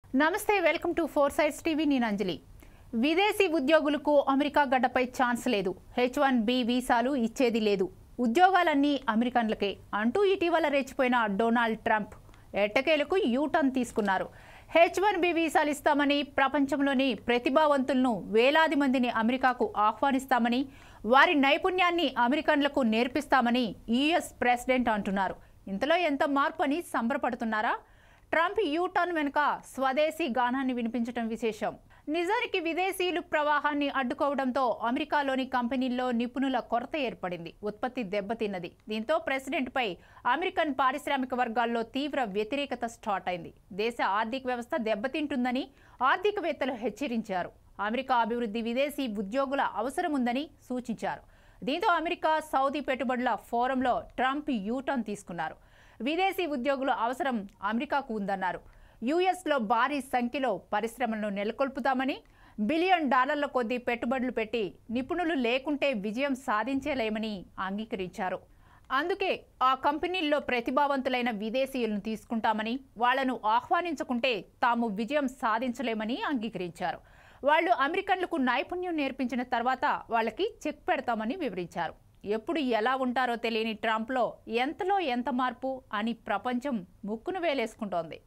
నమస్తే, welcome to four sides TV. నేను అంజలి. విదేశీ ఉద్యోగులకు అమెరికా గడ్డపై ఛాన్స్ లేదు, H1B వీసాలు ఇచ్చేది లేదు, ఉద్యోగాలన్నీ అమెరికన్లకే అంటూ ఇటీవల రెచ్చిపోయిన డొనాల్డ్ ట్రంప్ ఎట్టకేలకు యూటర్న్ తీసుకున్నారు. H1B వీసాలు ఇస్తామని, ప్రపంచంలోని ప్రతిభావంతులను వేలాది మందిని అమెరికాకు ఆహ్వానిస్తామని, వారి నైపుణ్యాన్ని అమెరికన్లకు నేర్పిస్తామని యుఎస్ ప్రెసిడెంట్ అంటున్నారు. ఇంతలో ఎంత మార్పు అని సంబరపడుతున్నారా? ట్రంప్ యూటర్న్ వెనుక స్వదేశీ గానాన్ని వినిపించడం విశేషం. నిజానికి విదేశీయులు ప్రవాహాన్ని అడ్డుకోవడంతో అమెరికాలోని కంపెనీల్లో నిపుణుల కొరత ఏర్పడింది, ఉత్పత్తి దెబ్బతిన్నది. దీంతో ప్రెసిడెంట్పై అమెరికన్ పారిశ్రామిక వర్గాల్లో తీవ్ర వ్యతిరేకత స్టార్ట్ అయింది. దేశ ఆర్థిక వ్యవస్థ దెబ్బతింటుందని ఆర్థికవేత్తలు హెచ్చరించారు. అమెరికా అభివృద్ధి విదేశీ ఉద్యోగుల అవసరం ఉందని సూచించారు. దీంతో అమెరికా సౌదీ పెట్టుబడుల ఫోరంలో ట్రంప్ యూటర్న్ తీసుకున్నారు. విదేశీ ఉద్యోగుల అవసరం అమెరికాకు ఉందన్నారు. యుఎస్లో భారీ సంఖ్యలో పరిశ్రమలను నెలకొల్పుతామని, $1 బిలియన్ కొద్దీ పెట్టుబడులు పెట్టి నిపుణులు లేకుంటే విజయం సాధించలేమని అంగీకరించారు. అందుకే ఆ కంపెనీల్లో ప్రతిభావంతులైన విదేశీయులను తీసుకుంటామని, వాళ్లను ఆహ్వానించకుంటే తాము విజయం సాధించలేమని అంగీకరించారు. వాళ్లు అమెరికన్లకు నైపుణ్యం నేర్పించిన తర్వాత వాళ్ళకి చెక్ పెడతామని వివరించారు. ఎప్పుడు ఎలా ఉంటారో తెలియని ట్రంప్లో ఎంతలో ఎంత మార్పు అని ప్రపంచం ముక్కును వేలేసుకుంటోంది.